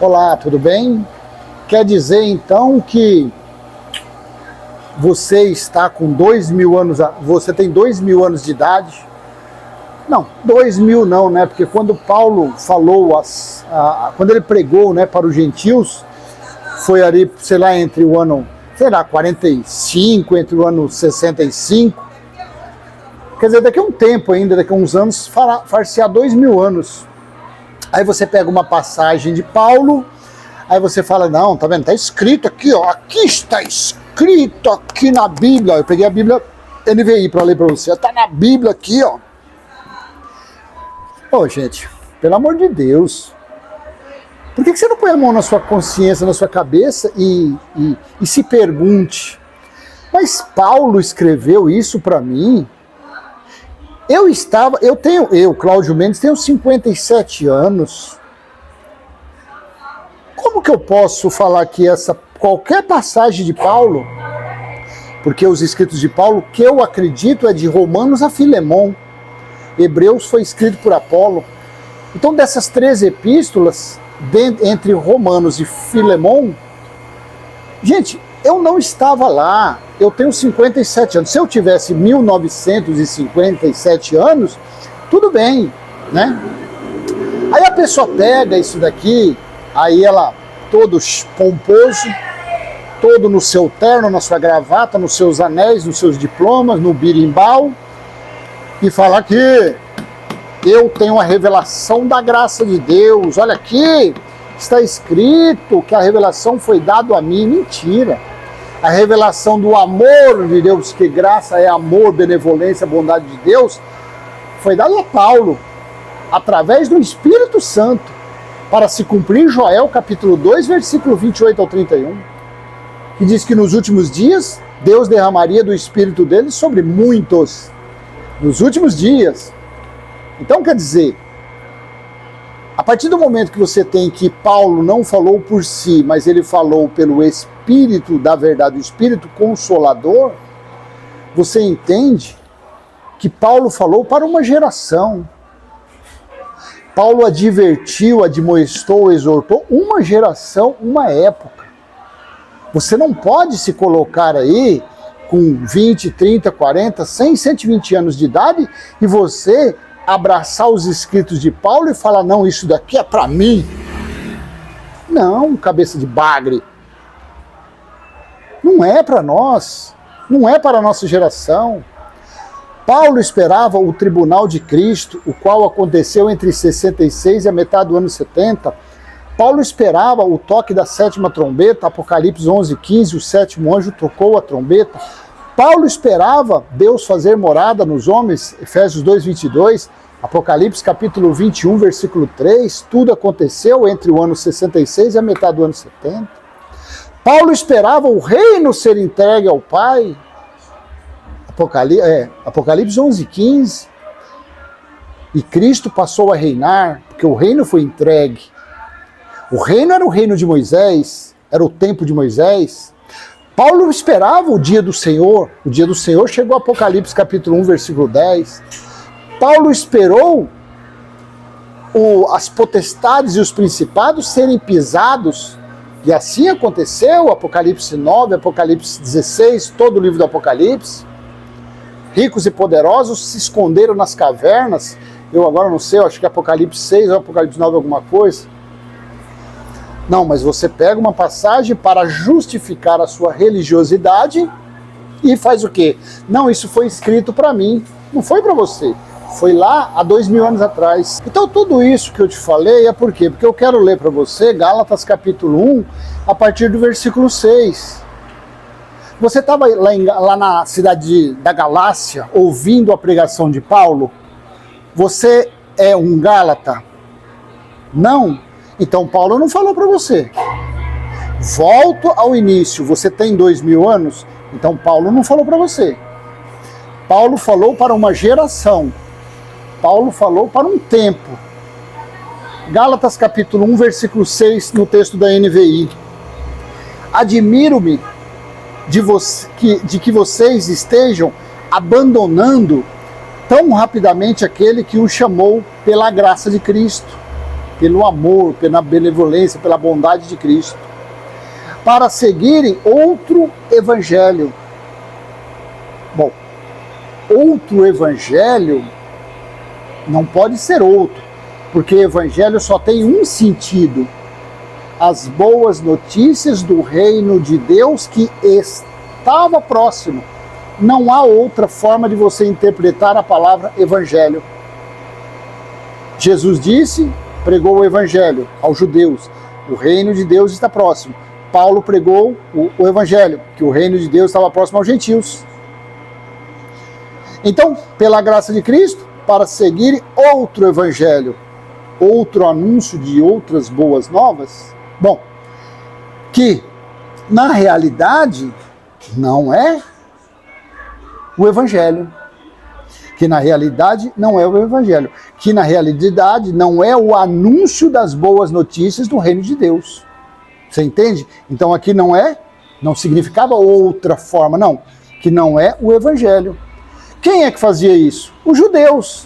Olá, tudo bem? Quer dizer então que você está com 2.000 anos, você tem 2.000 anos de idade? Não, 2.000 não, né? Porque quando Paulo falou, quando ele pregou, né, para os gentios, foi ali, sei lá, entre o ano, 45, entre o ano 65. Quer dizer, daqui a um tempo ainda, daqui a uns anos, far-se-á 2.000 anos. Aí você pega uma passagem de Paulo, aí você fala, não, tá vendo, tá escrito aqui, ó, aqui está escrito aqui na Bíblia. Eu peguei a Bíblia NVI para ler para você, tá na Bíblia aqui, ó. Ô, gente, pelo amor de Deus, por que você não põe a mão na sua consciência, na sua cabeça e se pergunte, mas Paulo escreveu isso para mim? Eu, Cláudio Mendes, tenho 57 anos. Como que eu posso falar que qualquer passagem de Paulo, porque os escritos de Paulo, que eu acredito é de Romanos a Filemon, Hebreus foi escrito por Apolo. Então dessas 3 epístolas, entre Romanos e Filemon, gente, eu não estava lá, eu tenho 57 anos. Se eu tivesse 1957 anos, tudo bem, né? Aí a pessoa pega isso daqui, aí ela, todo pomposo, todo no seu terno, na sua gravata, nos seus anéis, nos seus diplomas, no birimbau, e fala que eu tenho a revelação da graça de Deus. Olha aqui, está escrito que a revelação foi dada a mim. Mentira. A revelação do amor de Deus, que graça é amor, benevolência, bondade de Deus, foi dada a Paulo, através do Espírito Santo, para se cumprir Joel capítulo 2, versículo 28 ao 31, que diz que nos últimos dias, Deus derramaria do Espírito dele sobre muitos, nos últimos dias. Então quer dizer, a partir do momento que você tem que Paulo não falou por si, mas ele falou pelo Espírito da verdade, o Espírito Consolador, você entende que Paulo falou para uma geração. Paulo advertiu, admoestou, exortou uma geração, uma época. Você não pode se colocar aí com 20, 30, 40, 100, 120 anos de idade e você abraçar os escritos de Paulo e falar, não, isso daqui é para mim. Não, cabeça de bagre. Não é para nós, não é para a nossa geração. Paulo esperava o tribunal de Cristo, o qual aconteceu entre 66 e a metade do ano 70. Paulo esperava o toque da 7ª trombeta, Apocalipse 11:15, o 7º anjo tocou a trombeta. Paulo esperava Deus fazer morada nos homens, Efésios 2:22, Apocalipse capítulo 21, versículo 3, tudo aconteceu entre o ano 66 e a metade do ano 70. Paulo esperava o reino ser entregue ao Pai, Apocalipse 11:15, e Cristo passou a reinar, porque o reino foi entregue. O reino era o reino de Moisés, era o tempo de Moisés. Paulo esperava o dia do Senhor chegou, Apocalipse capítulo 1, versículo 10. Paulo esperou as potestades e os principados serem pisados, e assim aconteceu, Apocalipse 9, Apocalipse 16, todo o livro do Apocalipse. Ricos e poderosos se esconderam nas cavernas, eu agora não sei, eu acho que Apocalipse 6 ou Apocalipse 9 alguma coisa. Não, mas você pega uma passagem para justificar a sua religiosidade e faz o quê? Não, isso foi escrito para mim, não foi para você. Foi lá há 2.000 anos atrás. Então tudo isso que eu te falei é por quê? Porque eu quero ler para você Gálatas capítulo 1, a partir do versículo 6. Você estava lá na cidade da Galácia, ouvindo a pregação de Paulo? Você é um Gálata? Não? Então Paulo não falou para você. Volto ao início, você tem 2.000 anos? Então Paulo não falou para você. Paulo falou para uma geração. Paulo falou para um tempo. Gálatas capítulo 1, versículo 6, no texto da NVI. Admiro-me de que vocês estejam abandonando tão rapidamente aquele que os chamou pela graça de Cristo. pelo amor, pela benevolência, pela bondade de Cristo, para seguirem outro evangelho. Bom, outro evangelho não pode ser outro, porque evangelho só tem um sentido: as boas notícias do reino de Deus que estava próximo. Não há outra forma de você interpretar a palavra evangelho. Jesus disse, pregou o evangelho aos judeus: o reino de Deus está próximo. Paulo pregou o evangelho, que o reino de Deus estava próximo aos gentios. Então, pela graça de Cristo, para seguir outro evangelho, outro anúncio de outras boas novas, bom, que na realidade não é o evangelho, que na realidade não é o evangelho, que na realidade não é o anúncio das boas notícias do reino de Deus. Você entende? Então aqui não significava outra forma, não, que não é o evangelho. Quem é que fazia isso? Os judeus,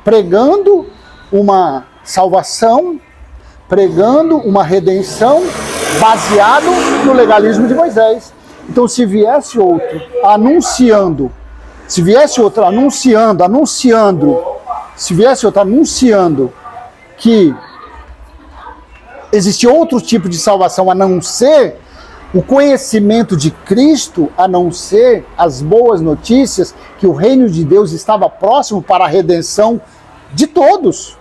pregando uma salvação, pregando uma redenção baseado no legalismo de Moisés. Então se viesse outro anunciando que existe outro tipo de salvação a não ser o conhecimento de Cristo, a não ser as boas notícias que o reino de Deus estava próximo para a redenção de todos.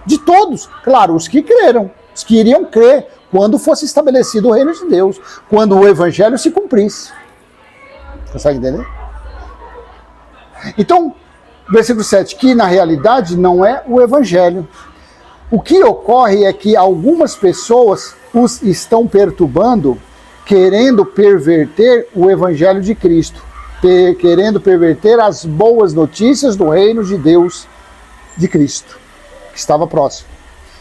De todos. Claro, os que creram, os que iriam crer quando fosse estabelecido o reino de Deus, quando o evangelho se cumprisse. Consegue entender? Então, versículo 7, que na realidade não é o evangelho. O que ocorre é que algumas pessoas os estão perturbando, querendo perverter o evangelho de Cristo, querendo perverter as boas notícias do reino de Deus de Cristo, que estava próximo.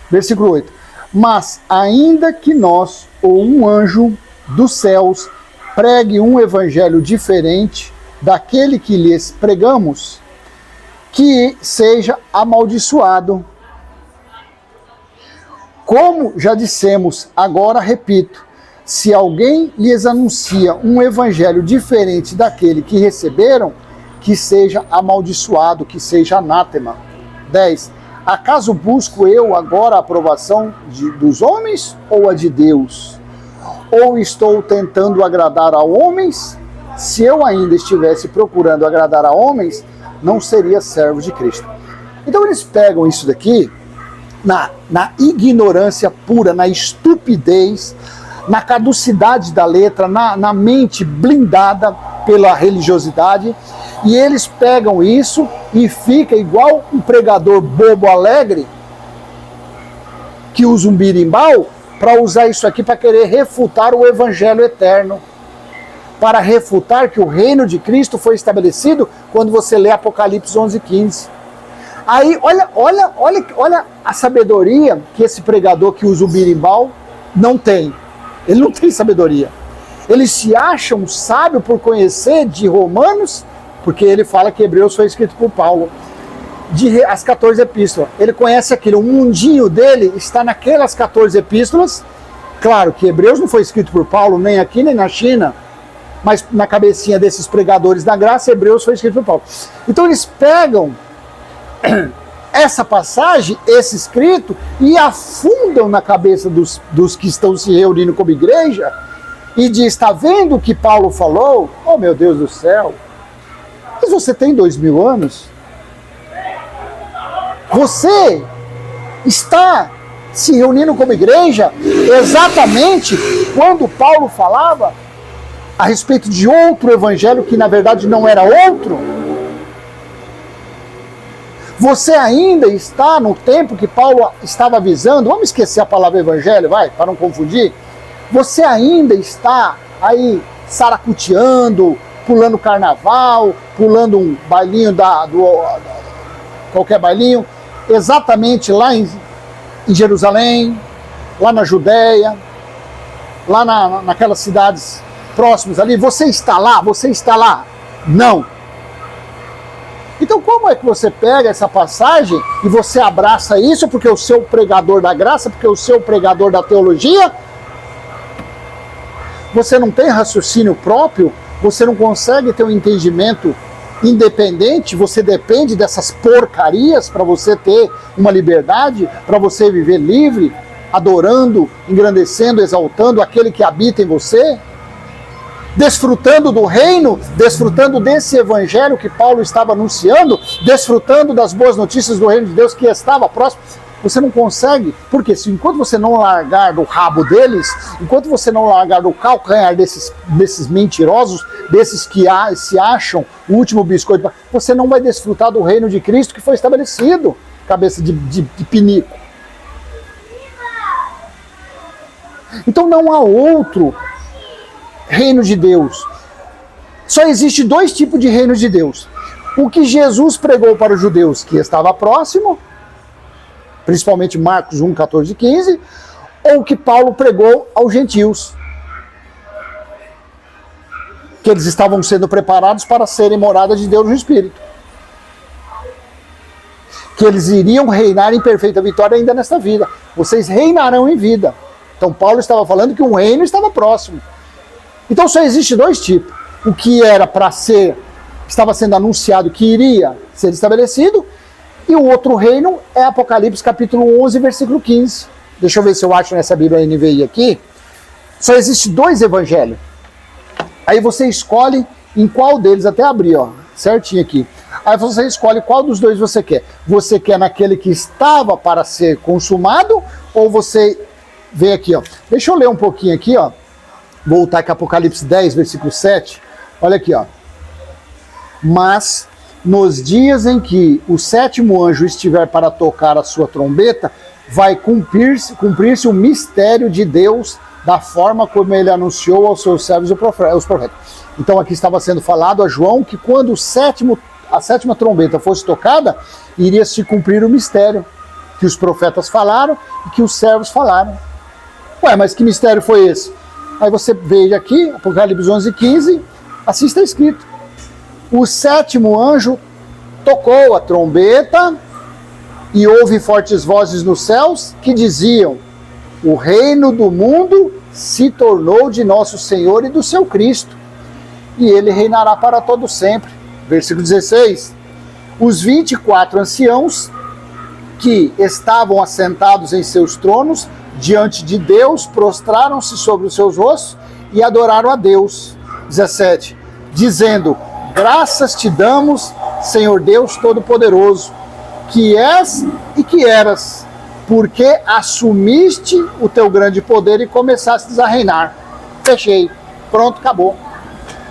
Versículo 8. Mas ainda que nós, ou um anjo dos céus, pregue um evangelho diferente daquele que lhes pregamos, que seja amaldiçoado. Como já dissemos, agora repito, se alguém lhes anuncia um evangelho diferente daquele que receberam, que seja amaldiçoado, que seja anátema. 10. Acaso busco eu agora a aprovação dos homens ou a de Deus? Ou estou tentando agradar a homens? Se eu ainda estivesse procurando agradar a homens, não seria servo de Cristo. Então eles pegam isso daqui na ignorância pura, na estupidez, na caducidade da letra, na mente blindada pela religiosidade, e eles pegam isso e fica igual um pregador bobo alegre que usa um birimbau para usar isso aqui para querer refutar o evangelho eterno, para refutar que o reino de Cristo foi estabelecido quando você lê Apocalipse 11:15. Aí, olha a sabedoria que esse pregador que usa o birimbau não tem. Ele não tem sabedoria. Eles se acham sábio por conhecer de Romanos, porque ele fala que Hebreus foi escrito por Paulo, as 14 epístolas. Ele conhece aquilo, o mundinho dele está naquelas 14 epístolas. Claro que Hebreus não foi escrito por Paulo, nem aqui, nem na China, mas na cabecinha desses pregadores da graça, Hebreus foi escrito por Paulo. Então eles pegam essa passagem, esse escrito, e afundam na cabeça dos que estão se reunindo como igreja, e diz, está vendo o que Paulo falou? Oh meu Deus do céu, mas você tem 2000 anos? Você está se reunindo como igreja exatamente quando Paulo falava a respeito de outro evangelho que na verdade não era outro? Você ainda está no tempo que Paulo estava avisando, vamos esquecer a palavra evangelho, vai, para não confundir. Você ainda está aí saracuteando, pulando carnaval, pulando um bailinho qualquer bailinho, exatamente lá em Jerusalém, lá na Judéia, lá naquelas cidades próximas ali. Você está lá? Não. Então como é que você pega essa passagem e você abraça isso porque o seu pregador da graça, porque o seu pregador da teologia, você não tem raciocínio próprio, você não consegue ter um entendimento independente, você depende dessas porcarias para você ter uma liberdade, para você viver livre, adorando, engrandecendo, exaltando aquele que habita em você, desfrutando do reino, desfrutando desse evangelho que Paulo estava anunciando, desfrutando das boas notícias do reino de Deus que estava próximo. Você não consegue, porque se enquanto você não largar do rabo deles, enquanto você não largar do calcanhar desses mentirosos, desses que se acham o último biscoito, você não vai desfrutar do reino de Cristo que foi estabelecido, cabeça de pinico. Então não há outro reino de Deus. Só existe dois tipos de reino de Deus. O que Jesus pregou para os judeus, que estava próximo, principalmente Marcos 1, 14 e 15, ou o que Paulo pregou aos gentios, que eles estavam sendo preparados para serem morada de Deus no Espírito, que eles iriam reinar em perfeita vitória ainda nesta vida. Vocês reinarão em vida. Então Paulo estava falando que um reino estava próximo. Então só existe dois tipos. O que era para ser, estava sendo anunciado que iria ser estabelecido, e o outro reino é Apocalipse capítulo 11, versículo 15. Deixa eu ver se eu acho nessa Bíblia NVI aqui. Só existe dois evangelhos. Aí você escolhe em qual deles, até abrir, ó, certinho aqui. Aí você escolhe qual dos dois você quer. Você quer naquele que estava para ser consumado, ou você vê aqui, ó. Deixa eu ler um pouquinho aqui, ó. Voltar aqui a Apocalipse 10, versículo 7. Olha aqui, ó. Mas nos dias em que o sétimo anjo estiver para tocar a sua trombeta, vai cumprir-se o mistério de Deus da forma como ele anunciou aos seus servos os profetas. Então aqui estava sendo falado a João que quando a sétima trombeta fosse tocada, iria se cumprir o mistério que os profetas falaram e que os servos falaram. Ué, mas que mistério foi esse? Aí você veja aqui, Apocalipse 11, 15, assim está escrito. O sétimo anjo tocou a trombeta e houve fortes vozes nos céus que diziam: o reino do mundo se tornou de nosso Senhor e do seu Cristo, e ele reinará para todo sempre. Versículo 16. Os 24 anciãos que estavam assentados em seus tronos diante de Deus prostraram-se sobre os seus rostos e adoraram a Deus. 17. Dizendo: graças te damos, Senhor Deus Todo-Poderoso, que és e que eras, porque assumiste o teu grande poder e começastes a reinar. Fechei. Pronto, acabou.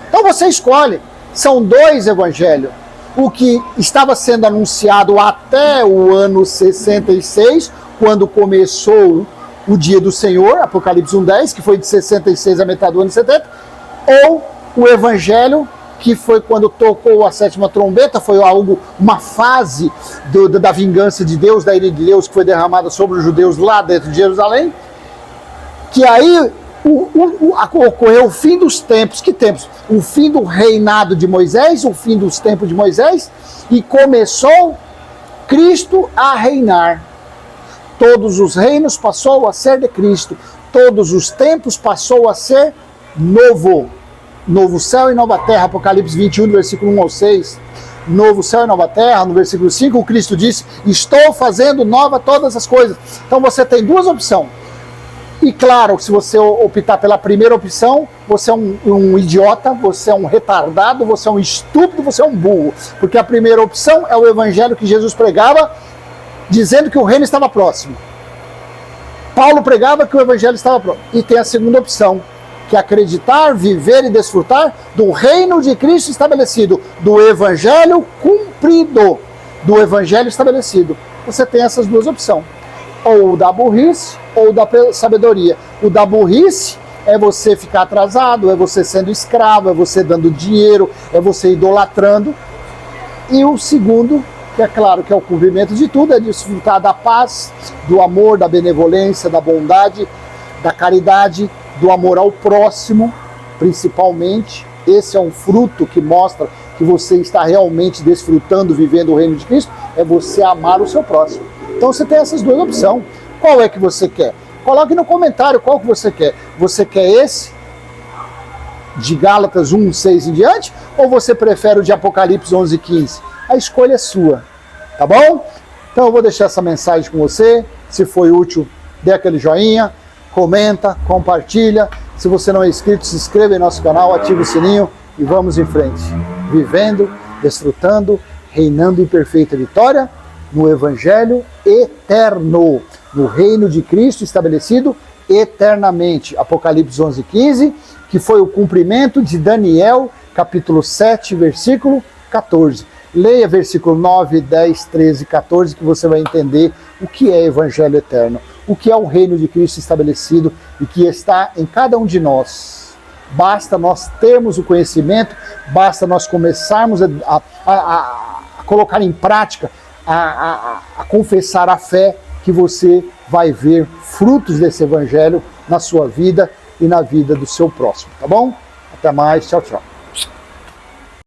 Então você escolhe. São dois evangelhos. O que estava sendo anunciado até o ano 66, quando começou o dia do Senhor, Apocalipse 1:10, que foi de 66 a metade do ano 70, ou o evangelho que foi quando tocou a sétima trombeta, foi algo, uma fase da vingança de Deus, da ira de Deus que foi derramada sobre os judeus lá dentro de Jerusalém, que aí ocorreu o fim dos tempos. Que tempos? O fim do reinado de Moisés, o fim dos tempos de Moisés, e começou Cristo a reinar. Todos os reinos passou a ser de Cristo, todos os tempos passou a ser novo. Novo céu e nova terra, Apocalipse 21, versículo 1 ao 6. Novo céu e nova terra, no versículo 5, o Cristo disse: estou fazendo nova todas as coisas. Então você tem duas opções. E claro, se você optar pela primeira opção, você é um idiota, você é um retardado, você é um estúpido, você é um burro. Porque a primeira opção é o evangelho que Jesus pregava, dizendo que o reino estava próximo. Paulo pregava que o evangelho estava próximo. E tem a segunda opção, que é acreditar, viver e desfrutar do reino de Cristo estabelecido, do evangelho cumprido, do evangelho estabelecido. Você tem essas duas opções, ou da burrice ou da sabedoria. O da burrice é você ficar atrasado, é você sendo escravo, é você dando dinheiro, é você idolatrando. E o segundo, que é claro que é o cumprimento de tudo, é desfrutar da paz, do amor, da benevolência, da bondade, da caridade, do amor ao próximo, principalmente. Esse é um fruto que mostra que você está realmente desfrutando, vivendo o reino de Cristo, é você amar o seu próximo. Então você tem essas duas opções. Qual é que você quer? Coloque no comentário qual que você quer. Você quer esse, de Gálatas 1, 6 em diante, ou você prefere o de Apocalipse 11, 15? A escolha é sua, tá bom? Então eu vou deixar essa mensagem com você. Se foi útil, dê aquele joinha, comenta, compartilha. Se você não é inscrito, se inscreva em nosso canal, ative o sininho e vamos em frente. Vivendo, desfrutando, reinando em perfeita vitória no Evangelho eterno, no reino de Cristo estabelecido eternamente. Apocalipse 11, 15, que foi o cumprimento de Daniel, capítulo 7, versículo 14. Leia versículo 9, 10, 13, 14, que você vai entender o que é Evangelho eterno, o que é o reino de Cristo estabelecido e que está em cada um de nós. Basta nós termos o conhecimento, basta nós começarmos a colocar em prática, a confessar a fé, que você vai ver frutos desse evangelho na sua vida e na vida do seu próximo, tá bom? Até mais, tchau, tchau.